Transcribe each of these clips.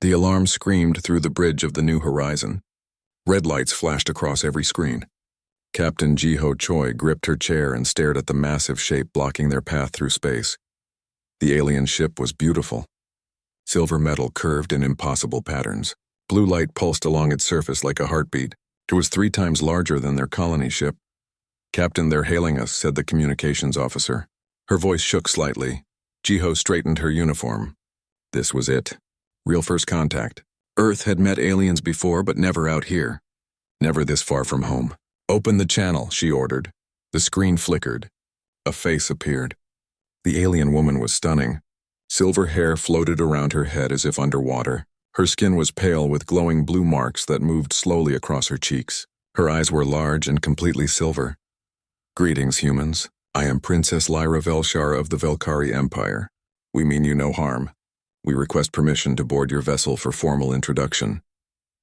The alarm screamed through the bridge of the New Horizon. Red lights flashed across every screen. Captain Jiho Choi gripped her chair and stared at the massive shape blocking their path through space. The alien ship was beautiful. Silver metal curved in impossible patterns. Blue light pulsed along its surface like a heartbeat. It was 3 times larger than their colony ship. "Captain, they're hailing us," said the communications officer. Her voice shook slightly. Jiho straightened her uniform. This was it. Real first contact. Earth had met aliens before, but never out here. Never this far from home. "Open the channel," she ordered. The screen flickered. A face appeared. The alien woman was stunning. Silver hair floated around her head as if underwater. Her skin was pale with glowing blue marks that moved slowly across her cheeks. Her eyes were large and completely silver. "Greetings, humans. I am Princess Lyra Velshar of the Velkari Empire. We mean you no harm. We request permission to board your vessel for formal introduction."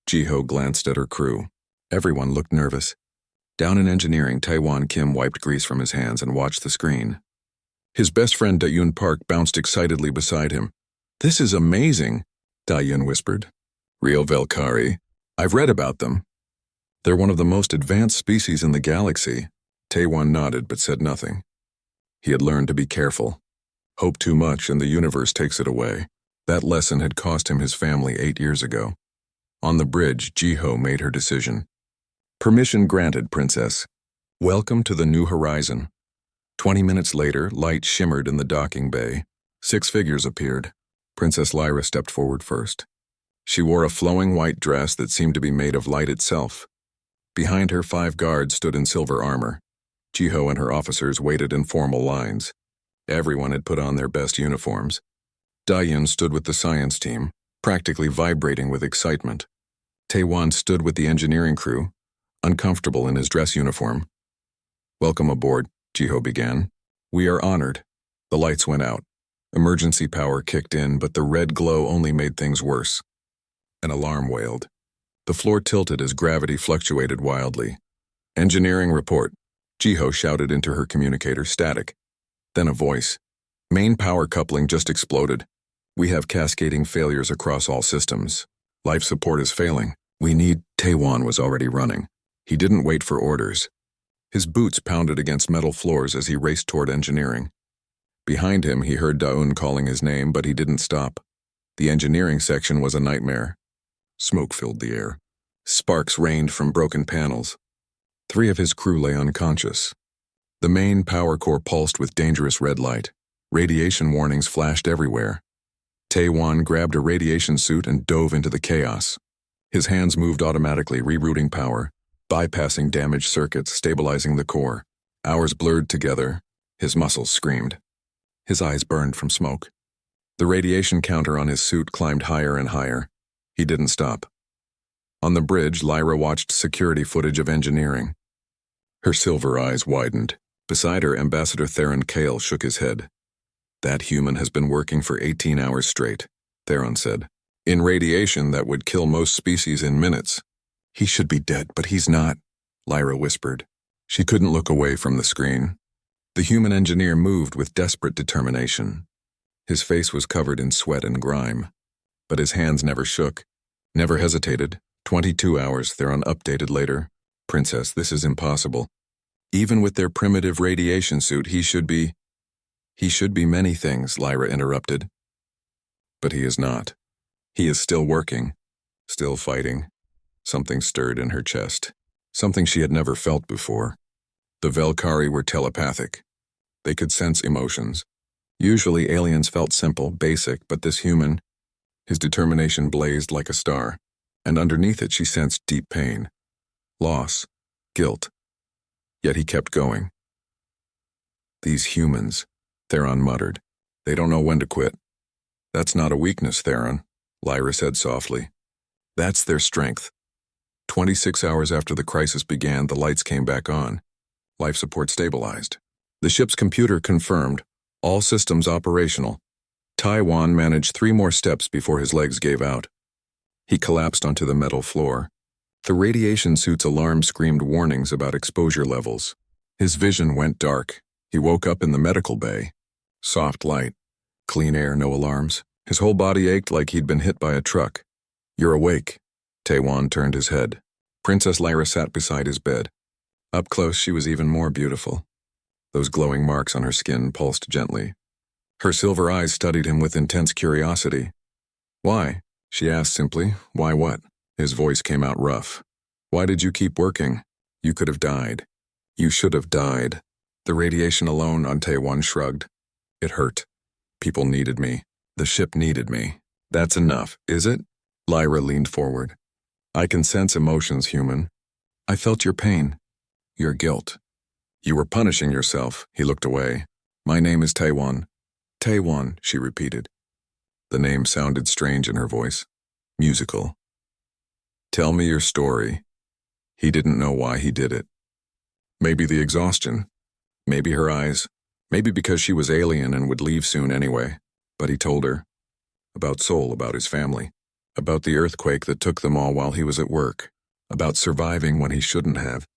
Jiho glanced at her crew. Everyone looked nervous. Down in engineering, Taewon Kim wiped grease from his hands and watched the screen. His best friend Da-Yoon Park bounced excitedly beside him. "This is amazing," Da-Yoon whispered. "Real Velkari. I've read about them. They're one of the most advanced species in the galaxy." Taewon nodded but said nothing. He had learned to be careful. Hope too much and the universe takes it away. That lesson had cost him his family 8 years ago. On the bridge, Jiho made her decision. "Permission granted, Princess. Welcome to the New Horizon." 20 minutes later, light shimmered in the docking bay. 6 figures appeared. Princess Lyra stepped forward first. She wore a flowing white dress that seemed to be made of light itself. Behind her, 5 guards stood in silver armor. Jiho and her officers waited in formal lines. Everyone had put on their best uniforms. Da-Yoon stood with the science team, practically vibrating with excitement. Taewon stood with the engineering crew, uncomfortable in his dress uniform. "Welcome aboard," Jiho began. "We are honored." The lights went out. Emergency power kicked in, but the red glow only made things worse. An alarm wailed. The floor tilted as gravity fluctuated wildly. "Engineering report," Jiho shouted into her communicator, static. Then a voice. "Main power coupling just exploded. We have cascading failures across all systems. Life support is failing. We need—" Taewon was already running. He didn't wait for orders. His boots pounded against metal floors as he raced toward engineering. Behind him, he heard Da-Yoon calling his name, but he didn't stop. The engineering section was a nightmare. Smoke filled the air. Sparks rained from broken panels. 3 of his crew lay unconscious. The main power core pulsed with dangerous red light. Radiation warnings flashed everywhere. Taewon grabbed a radiation suit and dove into the chaos. His hands moved automatically, rerouting power, bypassing damaged circuits, stabilizing the core. Hours blurred together. His muscles screamed. His eyes burned from smoke. The radiation counter on his suit climbed higher and higher. He didn't stop. On the bridge, Lyra watched security footage of engineering. Her silver eyes widened. Beside her, Ambassador Theron Kale shook his head. "That human has been working for 18 hours straight," Theron said. "In radiation that would kill most species in minutes." "He should be dead, but he's not," Lyra whispered. She couldn't look away from the screen. The human engineer moved with desperate determination. His face was covered in sweat and grime. But his hands never shook, never hesitated. 22 hours, Theron updated later. "Princess, this is impossible. Even with their primitive radiation suit, he should be—" "He should be many things," Lyra interrupted. "But he is not. He is still working, still fighting." Something stirred in her chest, something she had never felt before. The Velkari were telepathic. They could sense emotions. Usually aliens felt simple, basic, but this human, his determination blazed like a star, and underneath it she sensed deep pain, loss, guilt. Yet he kept going. "These humans," Theron muttered. "They don't know when to quit." "That's not a weakness, Theron," Lyra said softly. "That's their strength." 26 hours after the crisis began, the lights came back on. Life support stabilized. The ship's computer confirmed, all systems operational. Taewon managed 3 more steps before his legs gave out. He collapsed onto the metal floor. The radiation suit's alarm screamed warnings about exposure levels. His vision went dark. He woke up in the medical bay. Soft light, clean air, no alarms. His whole body ached like he'd been hit by a truck. You're awake. Taewon turned his head. Princess Lyra sat beside his bed. Up close, she was even more beautiful. Those glowing marks on her skin pulsed gently. Her silver eyes studied him with intense curiosity. Why? She asked simply. Why what? His voice came out rough. Why did you keep working? You could have died. You should have died. The radiation alone, Taewon shrugged. It hurt. People needed me. The ship needed me. That's enough, is it? Lyra leaned forward. I can sense emotions, human. I felt your pain. Your guilt. You were punishing yourself. He looked away. My name is Taewon. Taewon, she repeated. The name sounded strange in her voice. Musical. Tell me your story. He didn't know why he did it. Maybe the exhaustion. Maybe her eyes. Maybe because she was alien and would leave soon anyway. But he told her. About Seoul, about his family. About the earthquake that took them all while he was at work. About surviving when he shouldn't have.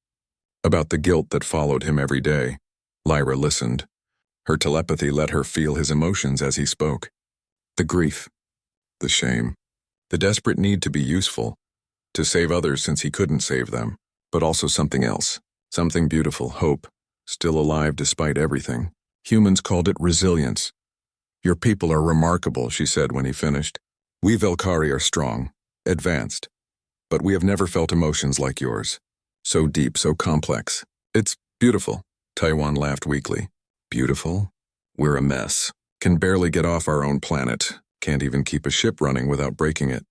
About the guilt that followed him every day. Lyra listened. Her telepathy let her feel his emotions as he spoke. The grief. The shame. The desperate need to be useful. To save others since he couldn't save them. But also something else. Something beautiful, hope. Still alive despite everything. Humans called it resilience. Your people are remarkable, she said when he finished. We Velkari are strong, advanced. But we have never felt emotions like yours. So deep, so complex. It's beautiful. Taewon laughed weakly. Beautiful? We're a mess. Can barely get off our own planet. Can't even keep a ship running without breaking it.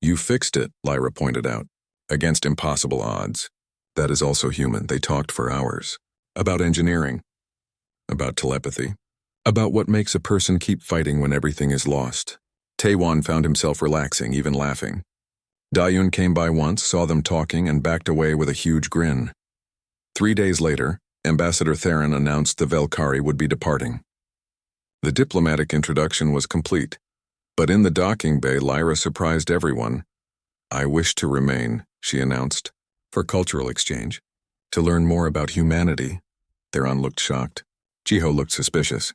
You fixed it, Lyra pointed out. Against impossible odds. That is also human. They talked for hours. About engineering. About telepathy. About what makes a person keep fighting when everything is lost. Taewon found himself relaxing, even laughing. Dayun came by once, saw them talking, and backed away with a huge grin. 3 days later, Ambassador Theron announced the Velkari would be departing. The diplomatic introduction was complete, but in the docking bay, Lyra surprised everyone. I wish to remain, she announced, for cultural exchange, to learn more about humanity. Theron looked shocked. Jiho looked suspicious.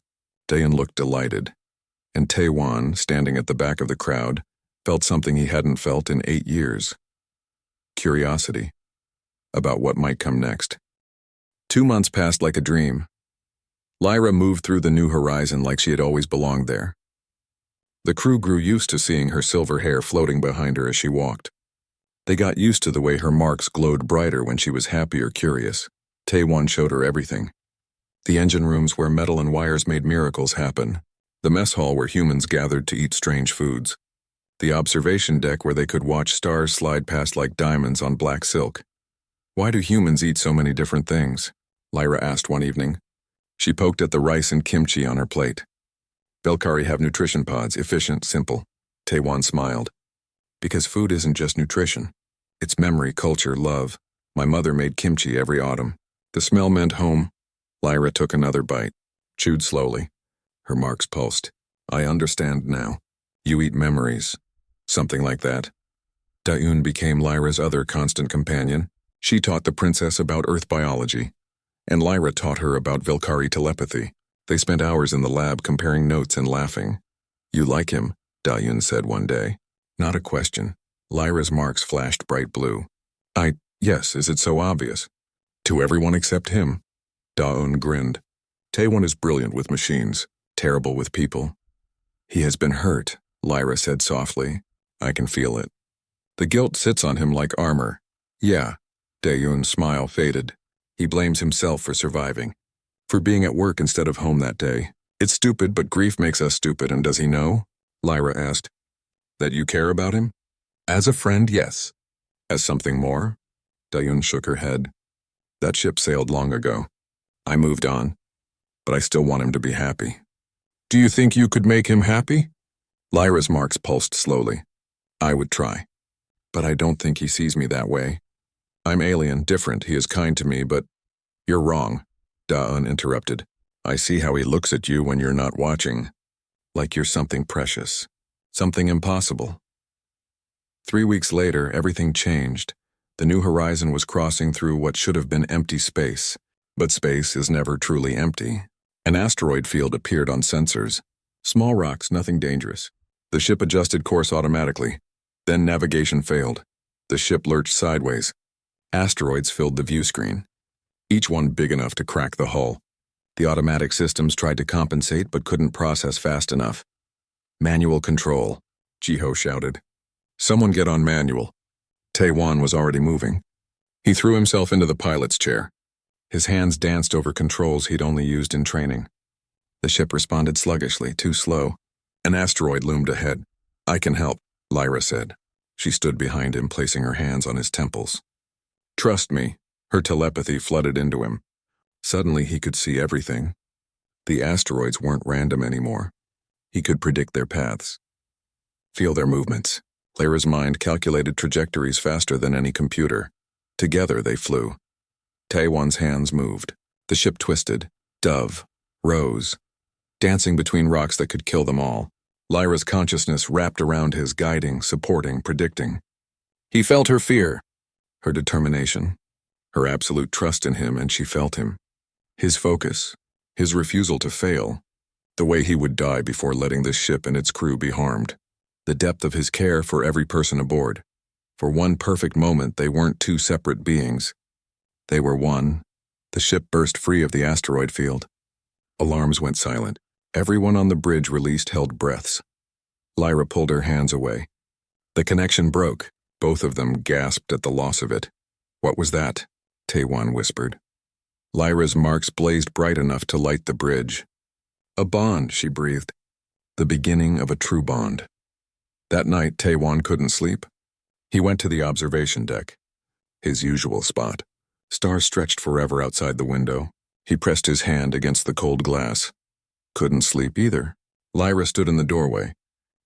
Daeun looked delighted. And Taewon, standing at the back of the crowd, felt something he hadn't felt in 8 years. Curiosity. About what might come next. 2 months passed like a dream. Lyra moved through the new horizon like she had always belonged there. The crew grew used to seeing her silver hair floating behind her as she walked. They got used to the way her marks glowed brighter when she was happy or curious. Taewon showed her everything. The engine rooms where metal and wires made miracles happen. The mess hall where humans gathered to eat strange foods. The observation deck where they could watch stars slide past like diamonds on black silk. Why do humans eat so many different things? Lyra asked one evening. She poked at the rice and kimchi on her plate. Velkari have nutrition pods, efficient, simple. Taewon smiled. Because food isn't just nutrition. It's memory, culture, love. My mother made kimchi every autumn. The smell meant home. Lyra took another bite, chewed slowly. Her marks pulsed. I understand now. You eat memories. Something like that. Dayun became Lyra's other constant companion. She taught the princess about Earth biology, and Lyra taught her about Velkari telepathy. They spent hours in the lab comparing notes and laughing. You like him, Dayun said one day. Not a question. Lyra's marks flashed bright blue. Yes, is it so obvious? To everyone except him. Daeun grinned. Taewon is brilliant with machines, terrible with people. He has been hurt, Lyra said softly. I can feel it. The guilt sits on him like armor. Yeah. Daeun's smile faded. He blames himself for surviving. For being at work instead of home that day. It's stupid, but grief makes us stupid, and does he know? Lyra asked. That you care about him? As a friend, yes. As something more? Daeun shook her head. That ship sailed long ago. I moved on. But I still want him to be happy. Do you think you could make him happy? Lyra's marks pulsed slowly. I would try. But I don't think he sees me that way. I'm alien, different, he is kind to me, but... You're wrong, Daeun interrupted. I see how he looks at you when you're not watching. Like you're something precious. Something impossible. 3 weeks later, everything changed. The new horizon was crossing through what should have been empty space. But space is never truly empty. An asteroid field appeared on sensors. Small rocks, nothing dangerous. The ship adjusted course automatically. Then navigation failed. The ship lurched sideways. Asteroids filled the view screen, each one big enough to crack the hull. The automatic systems tried to compensate but couldn't process fast enough. Manual control, Jiho shouted. Someone get on manual. Tae-wan was already moving. He threw himself into the pilot's chair. His hands danced over controls he'd only used in training. The ship responded sluggishly, too slow. An asteroid loomed ahead. I can help, Lyra said. She stood behind him, placing her hands on his temples. Trust me. Her telepathy flooded into him. Suddenly he could see everything. The asteroids weren't random anymore. He could predict their paths. Feel their movements. Lyra's mind calculated trajectories faster than any computer. Together they flew. Tae-wan's hands moved. The ship twisted, dove, rose, dancing between rocks that could kill them all. Lyra's consciousness wrapped around his, guiding, supporting, predicting. He felt her fear, her determination, her absolute trust in him, and she felt him. His focus, his refusal to fail, the way he would die before letting this ship and its crew be harmed, the depth of his care for every person aboard. For one perfect moment, they weren't two separate beings. They were one. The ship burst free of the asteroid field. Alarms went silent. Everyone on the bridge released held breaths. Lyra pulled her hands away. The connection broke. Both of them gasped at the loss of it. What was that? Tae-wan whispered. Lyra's marks blazed bright enough to light the bridge. A bond, she breathed. The beginning of a true bond. That night, Tae-wan couldn't sleep. He went to the observation deck. His usual spot. Stars stretched forever outside the window. He pressed his hand against the cold glass. Couldn't sleep either. Lyra stood in the doorway.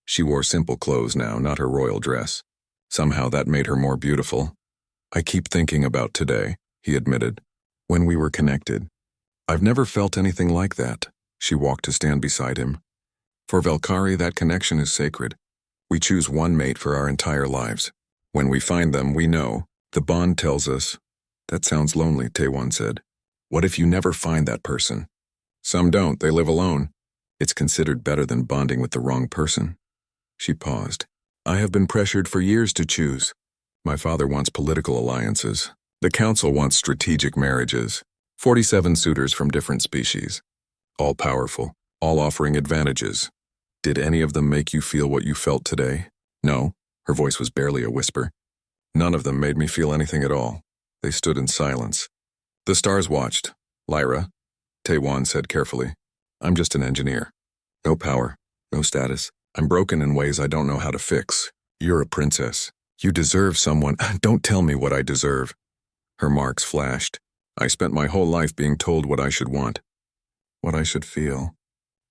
She wore simple clothes now, not her royal dress. Somehow that made her more beautiful. I keep thinking about today, he admitted. When we were connected. I've never felt anything like that. She walked to stand beside him. For Valkyrie, that connection is sacred. We choose one mate for our entire lives. When we find them, we know. The bond tells us. That sounds lonely, Tae-wan said. What if you never find that person? Some don't, they live alone. It's considered better than bonding with the wrong person. She paused. I have been pressured for years to choose. My father wants political alliances. The council wants strategic marriages. 47 suitors from different species. All powerful, all offering advantages. Did any of them make you feel what you felt today? No, her voice was barely a whisper. None of them made me feel anything at all. They stood in silence. The stars watched. Lyra, Tae-wan said carefully. I'm just an engineer. No power, no status. I'm broken in ways I don't know how to fix. You're a princess. You deserve someone. Don't tell me what I deserve. Her marks flashed. I spent my whole life being told what I should want, what I should feel,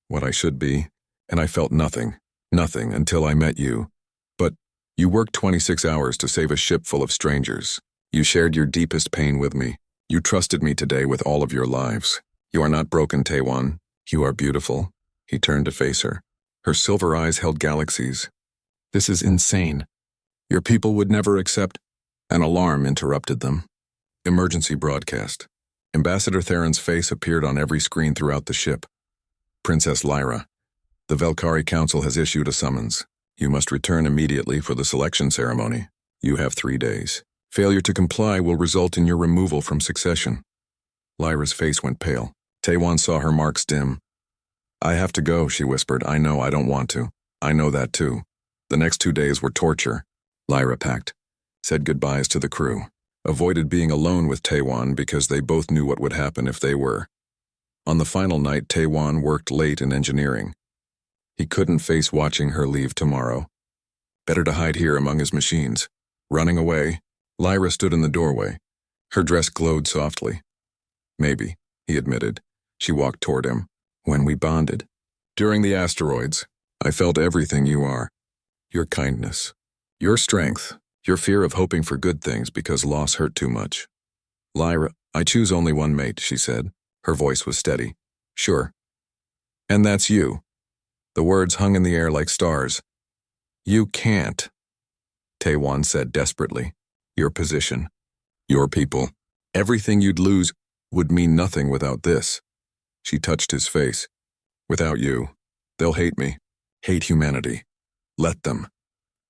what I should be, and I felt nothing until I met you. But you worked 26 hours to save a ship full of strangers. You shared your deepest pain with me. You trusted me today with all of your lives. You are not broken, Tae-wan. You are beautiful. He turned to face her. Her silver eyes held galaxies. This is insane. Your people would never accept. An alarm interrupted them. Emergency broadcast. Ambassador Theron's face appeared on every screen throughout the ship. Princess Lyra, the Valkyrie Council has issued a summons. You must return immediately for the selection ceremony. You have 3 days. Failure to comply will result in your removal from succession. Lyra's face went pale. Tae-wan saw her marks dim. I have to go, she whispered. I know I don't want to. I know that too. The next 2 days were torture. Lyra packed, said goodbyes to the crew, avoided being alone with Tae-wan because they both knew what would happen if they were. On the final night, Tae-wan worked late in engineering. He couldn't face watching her leave tomorrow. Better to hide here among his machines. Running away, Lyra stood in the doorway. Her dress glowed softly. Maybe, he admitted. She walked toward him. When we bonded. During the asteroids, I felt everything you are. Your kindness. Your strength. Your fear of hoping for good things because loss hurt too much. Lyra, I choose only one mate, she said. Her voice was steady. Sure. And that's you. The words hung in the air like stars. You can't. Tae-wan said desperately. Your position. Your people. Everything you'd lose would mean nothing without this. She touched his face. Without you, they'll hate me. Hate humanity. Let them.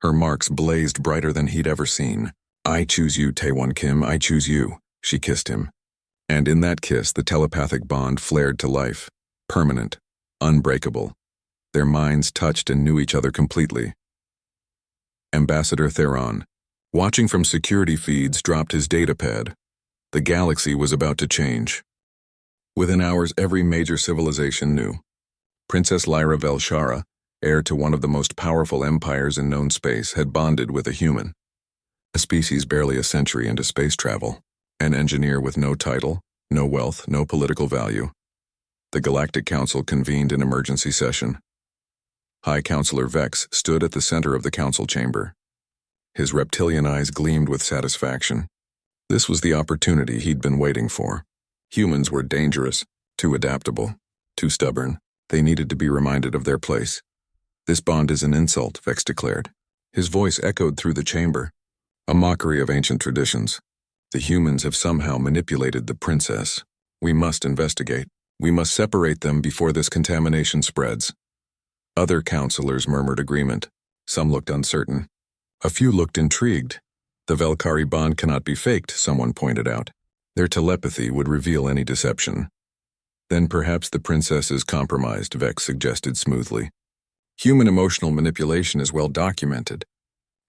Her marks blazed brighter than he'd ever seen. "I choose you, Taewon Kim, I choose you." She kissed him. And in that kiss, the telepathic bond flared to life. Permanent. Unbreakable. Their minds touched and knew each other completely. Ambassador Theron, watching from security feeds, dropped his datapad. The galaxy was about to change. Within hours, every major civilization knew. Princess Lyra Velshara, heir to one of the most powerful empires in known space, had bonded with a human. A species barely a century into space travel. An engineer with no title, no wealth, no political value. The Galactic Council convened an emergency session. High Counselor Vex stood at the center of the council chamber. His reptilian eyes gleamed with satisfaction. This was the opportunity he'd been waiting for. Humans were dangerous, too adaptable, too stubborn. They needed to be reminded of their place. "This bond is an insult," Vex declared. His voice echoed through the chamber, a mockery of ancient traditions. "The humans have somehow manipulated the princess. We must investigate. We must separate them before this contamination spreads." Other counselors murmured agreement. Some looked uncertain. A few looked intrigued. "The Velkari bond cannot be faked," someone pointed out. "Their telepathy would reveal any deception." "Then perhaps the princess is compromised," Vex suggested smoothly. "Human emotional manipulation is well documented.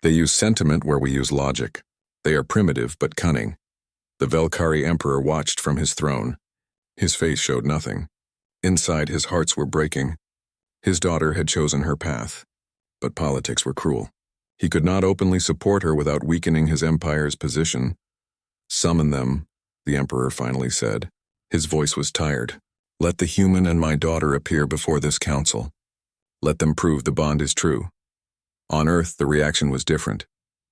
They use sentiment where we use logic. They are primitive but cunning." The Velkari Emperor watched from his throne. His face showed nothing. Inside, his hearts were breaking. His daughter had chosen her path, but politics were cruel. He could not openly support her without weakening his empire's position. "Summon them," the Emperor finally said. His voice was tired. "Let the human and my daughter appear before this council. Let them prove the bond is true." On Earth, the reaction was different.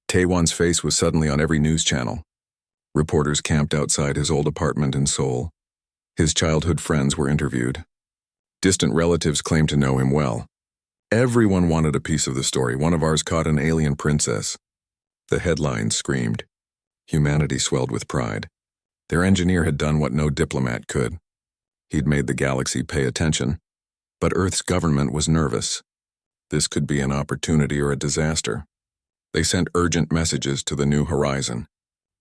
Taewon's face was suddenly on every news channel. Reporters camped outside his old apartment in Seoul. His childhood friends were interviewed. Distant relatives claimed to know him well. Everyone wanted a piece of the story. "One of ours caught an alien princess." The headlines screamed. Humanity swelled with pride. Their engineer had done what no diplomat could. He'd made the galaxy pay attention. But Earth's government was nervous. This could be an opportunity or a disaster. They sent urgent messages to the New Horizon.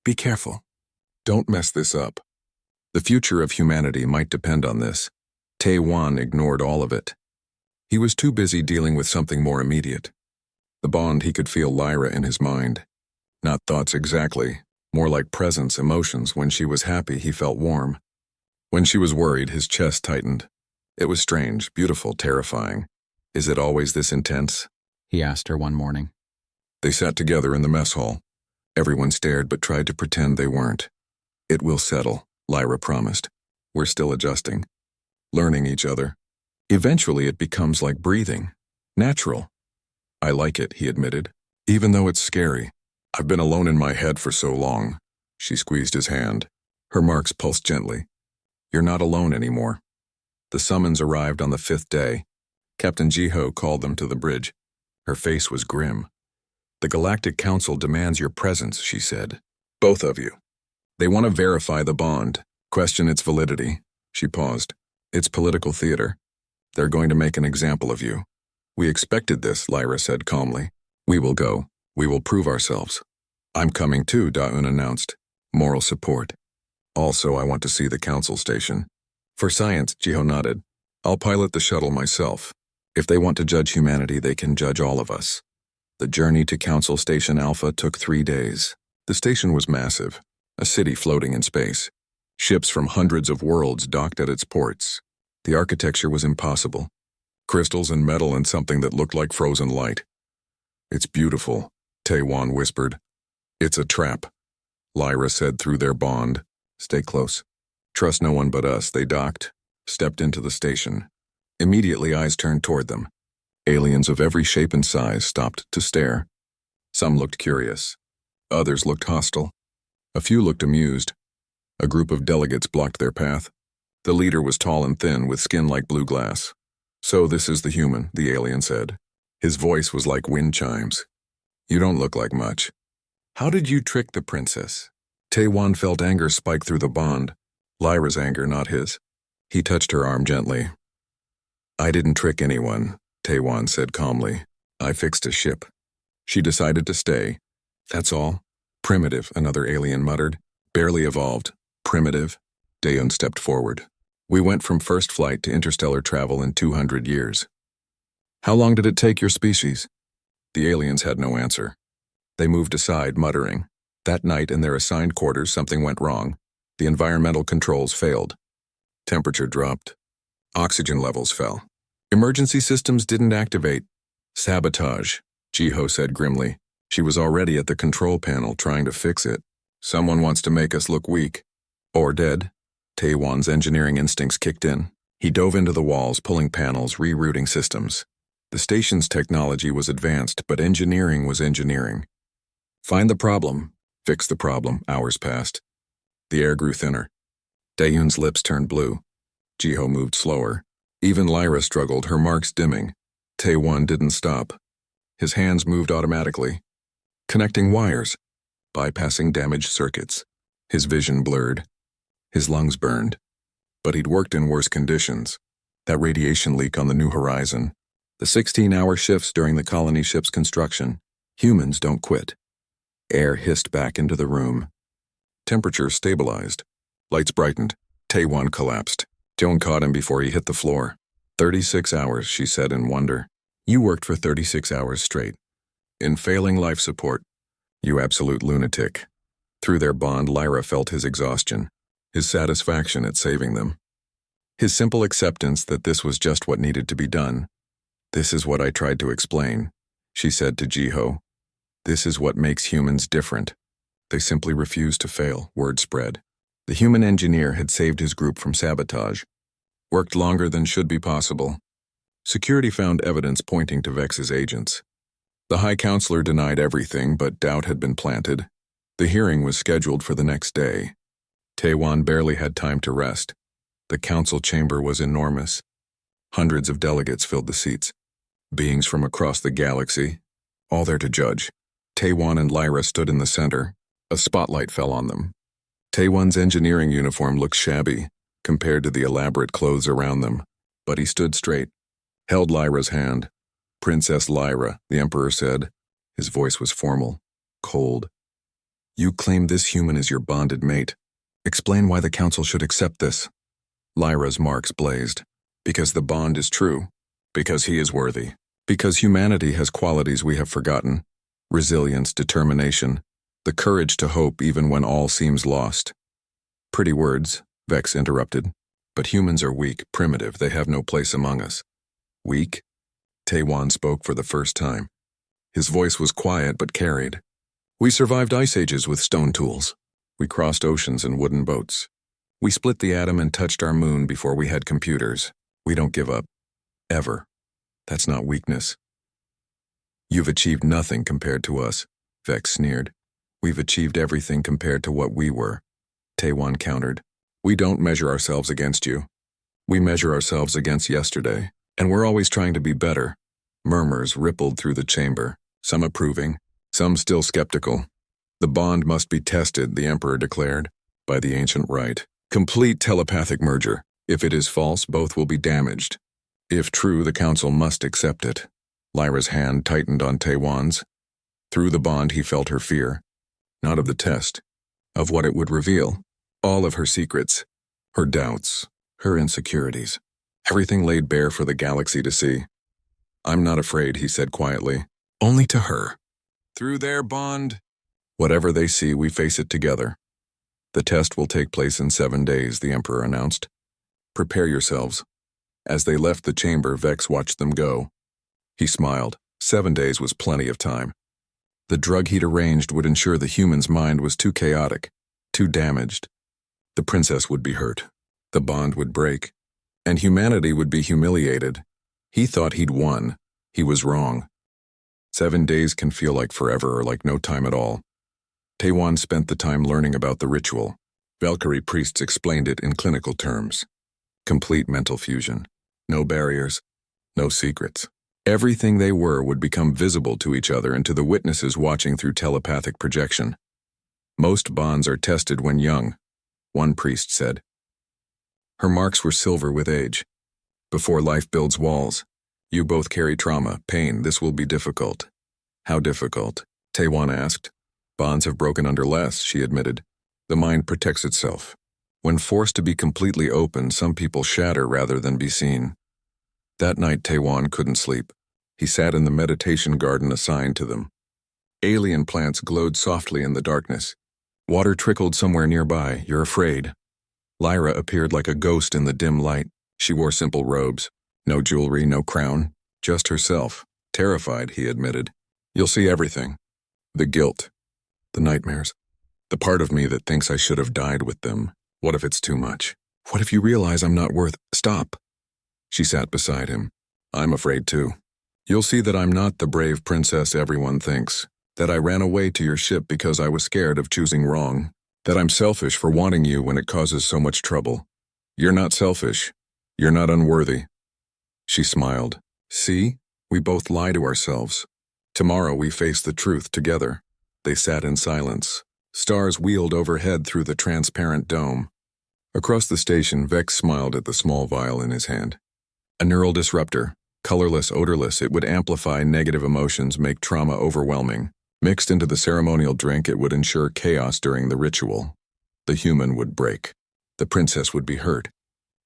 "Be careful. Don't mess this up. The future of humanity might depend on this." Taewon ignored all of it. He was too busy dealing with something more immediate. The bond, he could feel Lyra in his mind. Not thoughts exactly, more like presence, emotions. When she was happy, he felt warm. When she was worried, his chest tightened. It was strange, beautiful, terrifying. "Is it always this intense?" he asked her one morning. They sat together in the mess hall. Everyone stared but tried to pretend they weren't. "It will settle," Lyra promised. "We're still adjusting. Learning each other. Eventually it becomes like breathing. Natural." "I like it," he admitted, "even though it's scary. I've been alone in my head for so long." She squeezed his hand. Her marks pulsed gently. "You're not alone anymore." The summons arrived on the 5th day. Captain Jiho called them to the bridge. Her face was grim. "The Galactic Council demands your presence," she said. "Both of you. They want to verify the bond, question its validity." She paused. "It's political theater. They're going to make an example of you." "We expected this," Lyra said calmly. "We will go. We will prove ourselves." "I'm coming too," Da-un announced. "Moral support. Also, I want to see the council station." "For science," Jiho nodded. "I'll pilot the shuttle myself. If they want to judge humanity, they can judge all of us." The journey to Council Station Alpha took 3 days. The station was massive, a city floating in space. Ships from hundreds of worlds docked at its ports. The architecture was impossible. Crystals and metal and something that looked like frozen light. "It's beautiful," Taewon whispered. "It's a trap," Lyra said through their bond. "Stay close. Trust no one but us." They docked, stepped into the station. Immediately eyes turned toward them. Aliens of every shape and size stopped to stare. Some looked curious. Others looked hostile. A few looked amused. A group of delegates blocked their path. The leader was tall and thin, with skin like blue glass. "So this is the human," the alien said. His voice was like wind chimes. "You don't look like much. How did you trick the princess?" Taewon felt anger spike through the bond. Lyra's anger, not his. He touched her arm gently. "I didn't trick anyone," Taewon said calmly. "I fixed a ship." She decided to stay. That's all. Primitive, another alien muttered. Barely evolved. Primitive. Daeun stepped forward. We went from first flight to interstellar travel in 200 years. How long did it take your species? The aliens had no answer. They moved aside, muttering. That night in their assigned quarters, something went wrong. The environmental controls failed. Temperature dropped. Oxygen levels fell. Emergency systems didn't activate. Sabotage, Jiho said grimly. She was already at the control panel trying to fix it. Someone wants to make us look weak. Or dead. Taewon's engineering instincts kicked in. He dove into the walls, pulling panels, rerouting systems. The station's technology was advanced, but engineering was engineering. Find the problem. Fix the problem. Hours passed. The air grew thinner. Daeun's lips turned blue. Jiho moved slower. Even Lyra struggled, her marks dimming. Taewon didn't stop. His hands moved automatically, connecting wires, bypassing damaged circuits. His vision blurred. His lungs burned. But he'd worked in worse conditions. That radiation leak on the New Horizon. The 16-hour shifts during the colony ship's construction. Humans don't quit. Air hissed back into the room. Temperature stabilized. Lights brightened. Taewon collapsed. Joan caught him before he hit the floor. 36 hours, she said in wonder. You worked for 36 hours straight. In failing life support. You absolute lunatic. Through their bond, Lyra felt his exhaustion, his satisfaction at saving them. His simple acceptance that this was just what needed to be done. This is what I tried to explain, she said to Jiho. This is what makes humans different. They simply refuse to fail, word spread. The human engineer had saved his group from sabotage. Worked longer than should be possible. Security found evidence pointing to Vex's agents. The High Counselor denied everything, but doubt had been planted. The hearing was scheduled for the next day. Taewon barely had time to rest. The council chamber was enormous. Hundreds of delegates filled the seats. Beings from across the galaxy, all there to judge. Taewon and Lyra stood in the center. A spotlight fell on them. Taewon's engineering uniform looked shabby compared to the elaborate clothes around them, but he stood straight, held Lyra's hand. Princess Lyra, the Emperor said. His voice was formal, cold. You claim this human is your bonded mate. Explain why the council should accept this. Lyra's marks blazed. Because the bond is true. Because he is worthy. Because humanity has qualities we have forgotten. Resilience, determination, the courage to hope even when all seems lost. Pretty words, Vex interrupted. But humans are weak, primitive, they have no place among us. Weak? Taewon spoke for the first time. His voice was quiet but carried. We survived ice ages with stone tools. We crossed oceans in wooden boats. We split the atom and touched our moon before we had computers. We don't give up. Ever. That's not weakness. You've achieved nothing compared to us, Vex sneered. We've achieved everything compared to what we were. Taewon countered. We don't measure ourselves against you. We measure ourselves against yesterday, and we're always trying to be better. Murmurs rippled through the chamber, some approving, some still skeptical. The bond must be tested, the Emperor declared, by the ancient rite. Complete telepathic merger. If it is false, both will be damaged. If true, the council must accept it. Lyra's hand tightened on Taewon's. Through the bond, he felt her fear. Not of the test, of what it would reveal. All of her secrets, her doubts, her insecurities. Everything laid bare for the galaxy to see. I'm not afraid, he said quietly. Only to her. Through their bond. Whatever they see, we face it together. The test will take place in 7 days, the Emperor announced. Prepare yourselves. As they left the chamber, Vex watched them go. He smiled. 7 days was plenty of time. The drug he'd arranged would ensure the human's mind was too chaotic, too damaged. The princess would be hurt. The bond would break. And humanity would be humiliated. He thought he'd won. He was wrong. 7 days can feel like forever or like no time at all. Taewon spent the time learning about the ritual. Valkyrie priests explained it in clinical terms. Complete mental fusion. No barriers. No secrets. Everything they were would become visible to each other and to the witnesses watching through telepathic projection. Most bonds are tested when young, one priest said. Her marks were silver with age. Before life builds walls, you both carry trauma, pain, this will be difficult. How difficult? Taewon asked. Bonds have broken under less, she admitted. The mind protects itself. When forced to be completely open, some people shatter rather than be seen. That night, Taewon couldn't sleep. He sat in the meditation garden assigned to them. Alien plants glowed softly in the darkness. Water trickled somewhere nearby. You're afraid. Lyra appeared like a ghost in the dim light. She wore simple robes. No jewelry, no crown. Just herself. Terrified, he admitted. You'll see everything. The guilt. The nightmares. The part of me that thinks I should have died with them. What if it's too much? What if you realize I'm not worth— Stop. She sat beside him. I'm afraid too. You'll see that I'm not the brave princess everyone thinks. That I ran away to your ship because I was scared of choosing wrong. That I'm selfish for wanting you when it causes so much trouble. You're not selfish. You're not unworthy. She smiled. See? We both lie to ourselves. Tomorrow we face the truth together. They sat in silence. Stars wheeled overhead through the transparent dome. Across the station, Vex smiled at the small vial in his hand. A neural disruptor. Colorless, odorless, it would amplify negative emotions, make trauma overwhelming. Mixed into the ceremonial drink, it would ensure chaos during the ritual. The human would break. The princess would be hurt.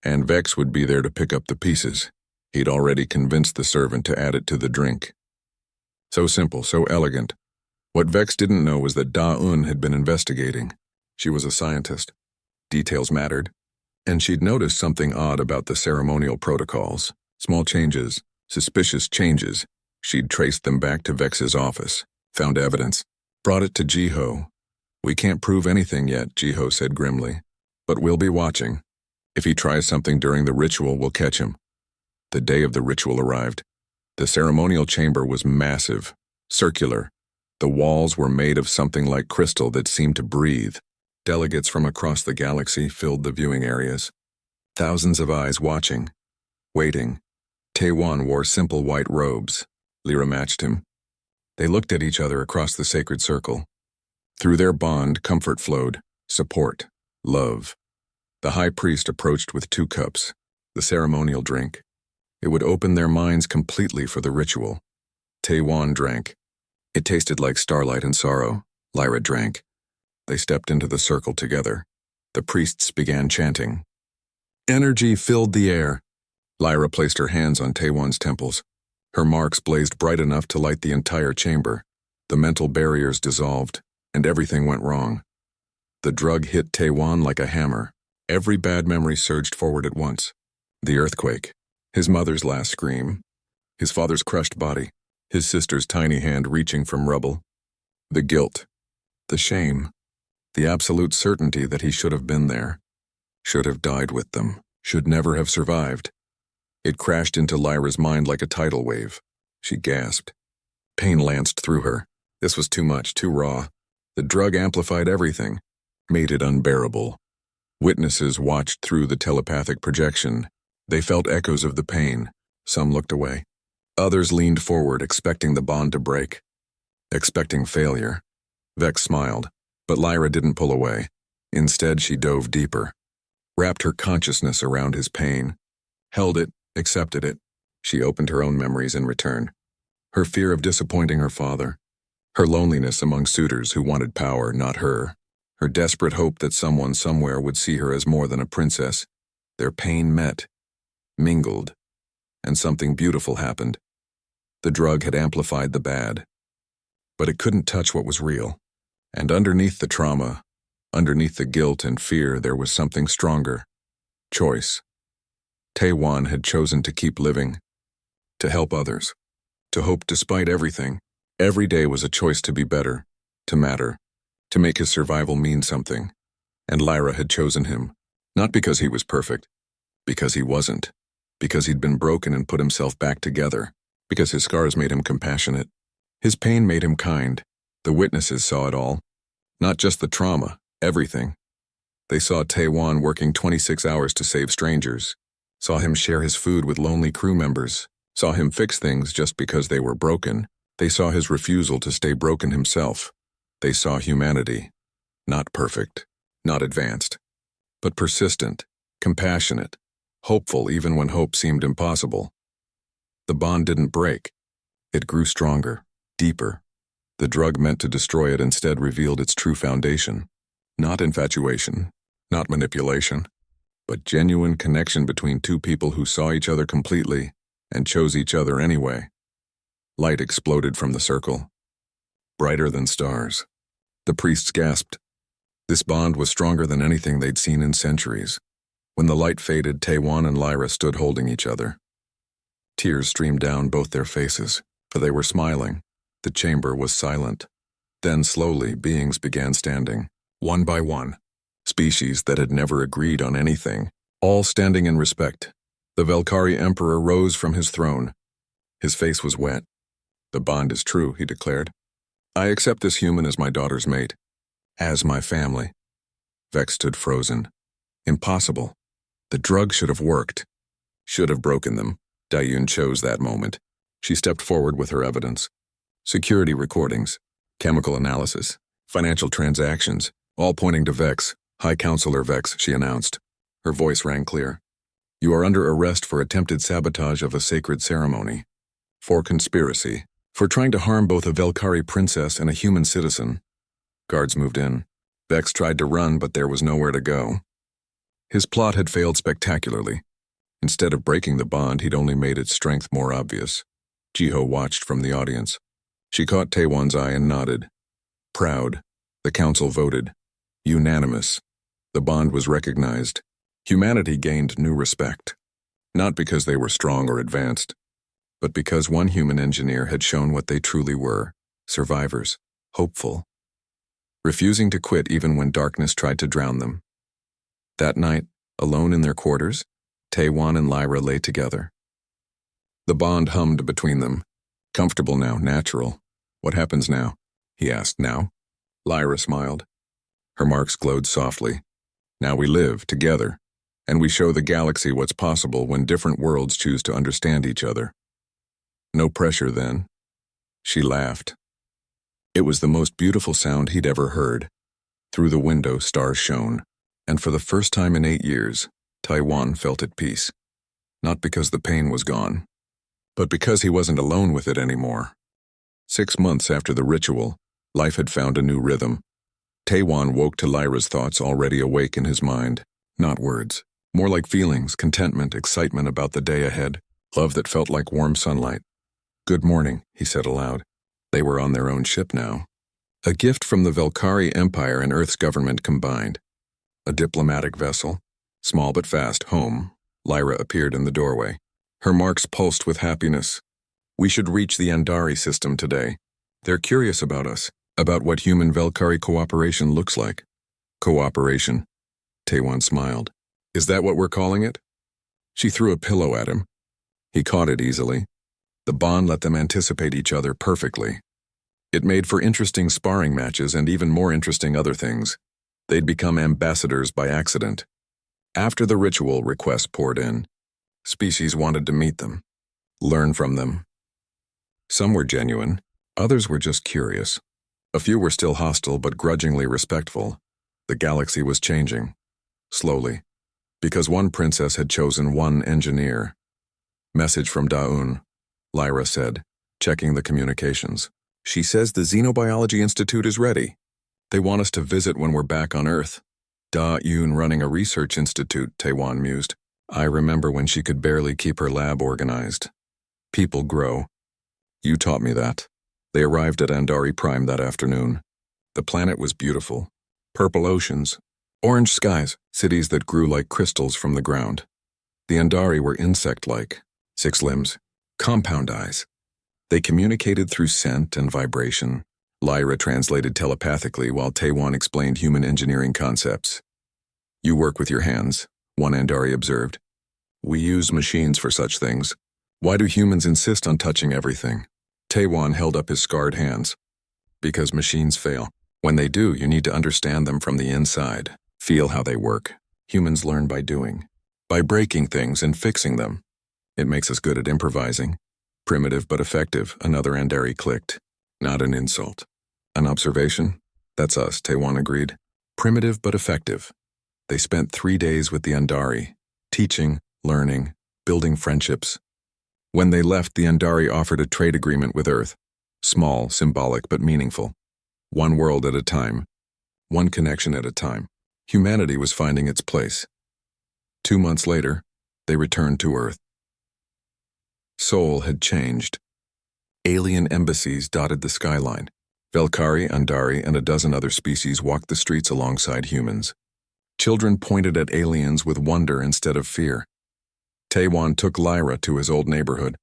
And Vex would be there to pick up the pieces. He'd already convinced the servant to add it to the drink. So simple, so elegant. What Vex didn't know was that Da-Un had been investigating. She was a scientist. Details mattered. And she'd noticed something odd about the ceremonial protocols. Small changes, suspicious changes. She'd traced them back to Vex's office. Found evidence. Brought it to Jiho. We can't prove anything yet, Jiho said grimly. But we'll be watching. If he tries something during the ritual, we'll catch him. The day of the ritual arrived. The ceremonial chamber was massive, circular. The walls were made of something like crystal that seemed to breathe. Delegates from across the galaxy filled the viewing areas. Thousands of eyes watching, waiting. Taewon wore simple white robes. Lyra matched him. They looked at each other across the sacred circle. Through their bond, comfort flowed, support, love. The high priest approached with 2 cups, the ceremonial drink. It would open their minds completely for the ritual. Taewon drank. It tasted like starlight and sorrow. Lyra drank. They stepped into the circle together. The priests began chanting. Energy filled the air. Lyra placed her hands on Taewon's temples. Her marks blazed bright enough to light the entire chamber. The mental barriers dissolved, and everything went wrong. The drug hit Taewon like a hammer. Every bad memory surged forward at once. The earthquake. His mother's last scream. His father's crushed body. His sister's tiny hand reaching from rubble. The guilt. The shame. The absolute certainty that he should have been there. Should have died with them. Should never have survived. It crashed into Lyra's mind like a tidal wave. She gasped. Pain lanced through her. This was too much, too raw. The drug amplified everything. Made it unbearable. Witnesses watched through the telepathic projection. They felt echoes of the pain. Some looked away. Others leaned forward, expecting the bond to break. Expecting failure. Vex smiled, but Lyra didn't pull away. Instead, she dove deeper. Wrapped her consciousness around his pain. Held it, accepted it. She opened her own memories in return. Her fear of disappointing her father. Her loneliness among suitors who wanted power, not her. Her desperate hope that someone somewhere would see her as more than a princess. Their pain met. Mingled. And something beautiful happened. The drug had amplified the bad. But it couldn't touch what was real. And underneath the trauma, underneath the guilt and fear, there was something stronger. Choice. Taewon had chosen to keep living. To help others. To hope despite everything. Every day was a choice to be better. To matter. To make his survival mean something. And Lyra had chosen him. Not because he was perfect. Because he wasn't. Because he'd been broken and put himself back together. Because his scars made him compassionate. His pain made him kind. The witnesses saw it all. Not just the trauma, everything. They saw Taewon working 26 hours to save strangers. Saw him share his food with lonely crew members. Saw him fix things just because they were broken. They saw his refusal to stay broken himself. They saw humanity. Not perfect, not advanced, but persistent, compassionate, hopeful even when hope seemed impossible. The bond didn't break. It grew stronger, deeper, The drug meant to destroy it instead revealed its true foundation. Not infatuation, not manipulation, but genuine connection between two people who saw each other completely and chose each other anyway. Light exploded from the circle, brighter than stars. The priests gasped. This bond was stronger than anything they'd seen in centuries. When the light faded, Taewon and Lyra stood holding each other. Tears streamed down both their faces, but they were smiling. The chamber was silent. Then slowly, beings began standing, one by one. Species that had never agreed on anything, all standing in respect. The Velkari Emperor rose from his throne. His face was wet. The bond is true, he declared. I accept this human as my daughter's mate. As my family. Vex stood frozen. Impossible. The drug should have worked. Should have broken them. Dayun chose that moment. She stepped forward with her evidence. Security recordings, chemical analysis, financial transactions, all pointing to Vex. High Counselor Vex, she announced. Her voice rang clear. You are under arrest for attempted sabotage of a sacred ceremony. For conspiracy. For trying to harm both a Velkari princess and a human citizen. Guards moved in. Vex tried to run, but there was nowhere to go. His plot had failed spectacularly. Instead of breaking the bond, he'd only made its strength more obvious. Jiho watched from the audience. She caught Taewon's eye and nodded. Proud. The council voted. Unanimous. The bond was recognized. Humanity gained new respect. Not because they were strong or advanced, but because one human engineer had shown what they truly were, survivors, hopeful, refusing to quit even when darkness tried to drown them. That night, alone in their quarters, Taewon and Lyra lay together. The bond hummed between them. Comfortable now, natural. What happens now? He asked. Now? Lyra smiled. Her marks glowed softly. Now we live together, and we show the galaxy what's possible when different worlds choose to understand each other. No pressure then. She laughed. It was the most beautiful sound he'd ever heard. Through the window, stars shone, and for the first time in 8 years, Taewon felt at peace. Not because the pain was gone, but because he wasn't alone with it anymore. 6 months after the ritual, life had found a new rhythm. Taewon woke to Lyra's thoughts already awake in his mind. Not words, more like feelings, contentment, excitement about the day ahead, love that felt like warm sunlight. Good morning, he said aloud. They were on their own ship now. A gift from the Velkari Empire and Earth's government combined. A diplomatic vessel. Small but fast, home. Lyra appeared in the doorway. Her marks pulsed with happiness. We should reach the Andari system today. They're curious about us, about what human Velkari cooperation looks like. Cooperation. Taewon smiled. Is that what we're calling it? She threw a pillow at him. He caught it easily. The bond let them anticipate each other perfectly. It made for interesting sparring matches and even more interesting other things. They'd become ambassadors by accident. After the ritual, requests poured in. Species wanted to meet them, learn from them. Some were genuine, others were just curious. A few were still hostile but grudgingly respectful. The galaxy was changing, slowly, because one princess had chosen one engineer. Message from Daun, Lyra said, checking the communications. She says the Xenobiology Institute is ready. They want us to visit when we're back on Earth. Da-Yoon running a research institute, Taewon mused. I remember when she could barely keep her lab organized. People grow. You taught me that. They arrived at Andari Prime that afternoon. The planet was beautiful. Purple oceans, orange skies, cities that grew like crystals from the ground. The Andari were insect-like, 6 limbs, compound eyes. They communicated through scent and vibration. Lyra translated telepathically while Taewon explained human engineering concepts. You work with your hands, one Andari observed. We use machines for such things. Why do humans insist on touching everything? Taewon held up his scarred hands. Because machines fail. When they do, you need to understand them from the inside. Feel how they work. Humans learn by doing. By breaking things and fixing them. It makes us good at improvising. Primitive but effective, another Andari clicked. Not an insult. An observation? That's us, Taewon agreed. Primitive but effective. They spent 3 days with the Andari, teaching, learning, building friendships. When they left, the Andari offered a trade agreement with Earth. Small, symbolic, but meaningful. One world at a time. One connection at a time. Humanity was finding its place. 2 months later, they returned to Earth. Sol had changed. Alien embassies dotted the skyline. Velkari, Andari, and a dozen other species walked the streets alongside humans. Children pointed at aliens with wonder instead of fear. Taewon took Lyra to his old neighborhood.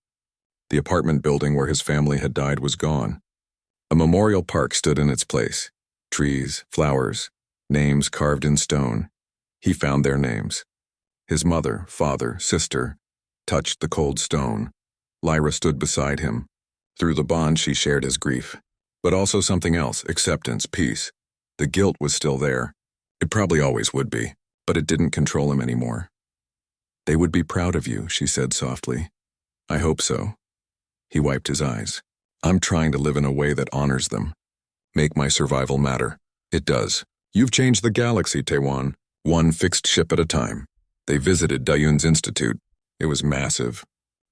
The apartment building where his family had died was gone. A memorial park stood in its place. Trees, flowers, names carved in stone. He found their names. His mother, father, sister touched the cold stone. Lyra stood beside him. Through the bond, she shared his grief. But also something else, acceptance, peace. The guilt was still there. It probably always would be, but it didn't control him anymore. They would be proud of you, she said softly. I hope so. He wiped his eyes. I'm trying to live in a way that honors them. Make my survival matter. It does. You've changed the galaxy, Taewon. One fixed ship at a time. They visited Dayun's Institute. It was massive.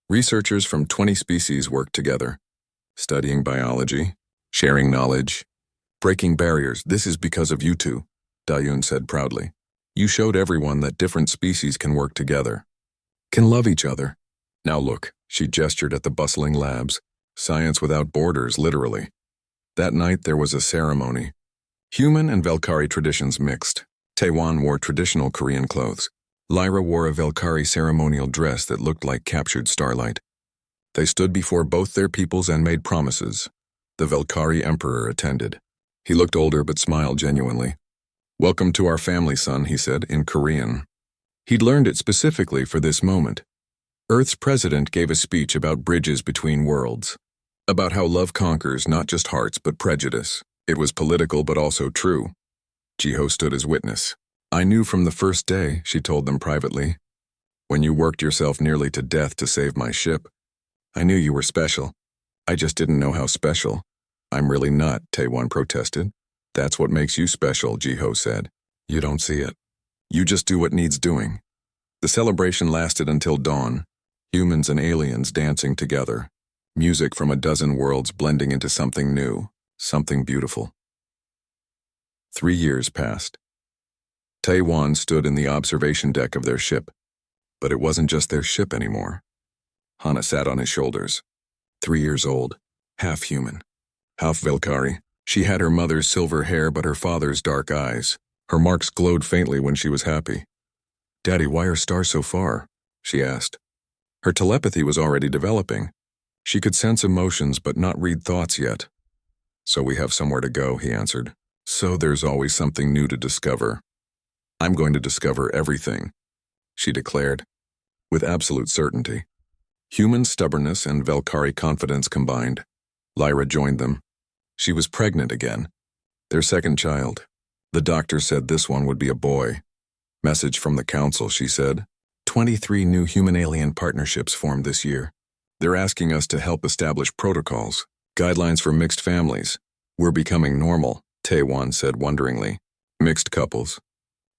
Researchers from 20 species worked together, studying biology, sharing knowledge, breaking barriers. This is because of you two, Dayun said proudly. You showed everyone that different species can work together, can love each other. Now look, she gestured at the bustling labs. Science without borders, literally. That night there was a ceremony. Human and Velkari traditions mixed. Taewon wore traditional Korean clothes. Lyra wore a Velkari ceremonial dress that looked like captured starlight. They stood before both their peoples and made promises. The Velkari emperor attended. He looked older but smiled genuinely. Welcome to our family, son, he said, in Korean. He'd learned it specifically for this moment. Earth's president gave a speech about bridges between worlds, about how love conquers not just hearts but prejudice. It was political but also true. Jiho stood as witness. I knew from the first day, she told them privately. When you worked yourself nearly to death to save my ship, I knew you were special. I just didn't know how special. I'm really not, Taewon protested. That's what makes you special, Jiho said. You don't see it. You just do what needs doing. The celebration lasted until dawn. Humans and aliens dancing together. Music from a dozen worlds blending into something new, something beautiful. 3 years passed. Taewon stood in the observation deck of their ship. But it wasn't just their ship anymore. Hana sat on his shoulders. 3 years old, half human, half Velkari. She had her mother's silver hair but her father's dark eyes. Her marks glowed faintly when she was happy. Daddy, why are stars so far? She asked. Her telepathy was already developing. She could sense emotions but not read thoughts yet. So we have somewhere to go, he answered. So there's always something new to discover. I'm going to discover everything, she declared, with absolute certainty. Human stubbornness and Velkari confidence combined. Lyra joined them. She was pregnant again. Their second child. The doctor said this one would be a boy. Message from the council, she said. 23 new human-alien partnerships formed this year. They're asking us to help establish protocols, guidelines for mixed families. We're becoming normal, Taewon said wonderingly. Mixed couples.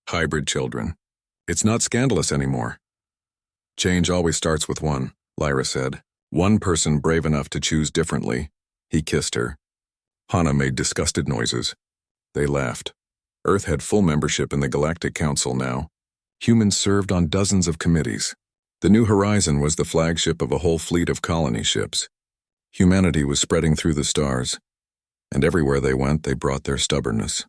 Hybrid children. It's not scandalous anymore. Change always starts with one, Lyra said. One person brave enough to choose differently. He kissed her. Hana made disgusted noises. They laughed. Earth had full membership in the Galactic Council now. Humans served on dozens of committees. The New Horizon was the flagship of a whole fleet of colony ships. Humanity was spreading through the stars, and everywhere they went, they brought their stubbornness.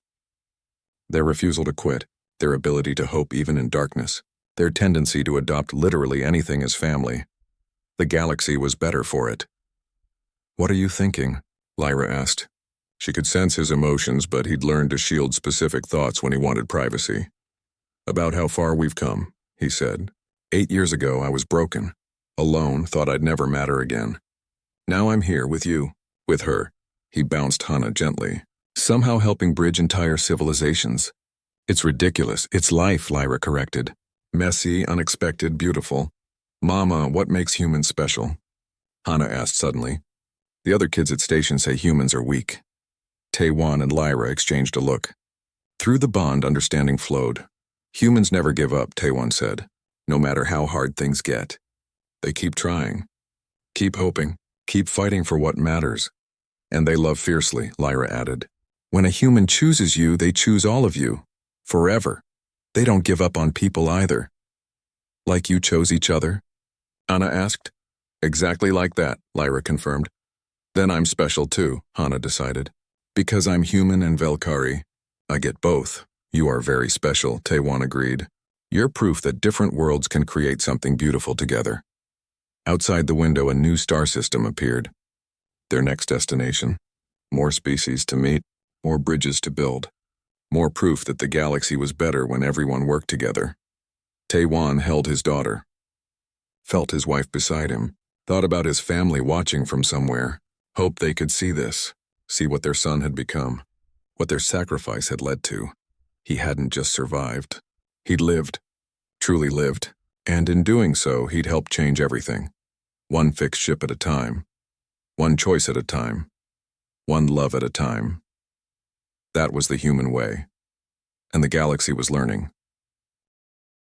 Their refusal to quit, their ability to hope even in darkness, their tendency to adopt literally anything as family. The galaxy was better for it. What are you thinking? Lyra asked. She could sense his emotions, but he'd learned to shield specific thoughts when he wanted privacy. About how far we've come, he said. 8 years ago, I was broken. Alone, thought I'd never matter again. Now I'm here with you, with her. He bounced Hana gently, somehow helping bridge entire civilizations. It's ridiculous. It's life, Lyra corrected. Messy, unexpected, beautiful. Mama, what makes humans special? Hana asked suddenly. The other kids at station say humans are weak. Taewon and Lyra exchanged a look. Through the bond, understanding flowed. Humans never give up, Taewon said, no matter how hard things get. They keep trying. Keep hoping. Keep fighting for what matters. And they love fiercely, Lyra added. When a human chooses you, they choose all of you. Forever. They don't give up on people either. Like you chose each other? Anna asked. Exactly like that, Lyra confirmed. Then I'm special too, Hana decided. Because I'm human and Velkari. I get both. You are very special, Taewan agreed. You're proof that different worlds can create something beautiful together. Outside the window, a new star system appeared. Their next destination. More species to meet, more bridges to build. More proof that the galaxy was better when everyone worked together. Taewan held his daughter. Felt his wife beside him. Thought about his family watching from somewhere. Hoped they could see this. See what their son had become. What their sacrifice had led to. He hadn't just survived. He'd lived. Truly lived. And in doing so, he'd helped change everything. One fixed ship at a time. One choice at a time. One love at a time. That was the human way. And the galaxy was learning.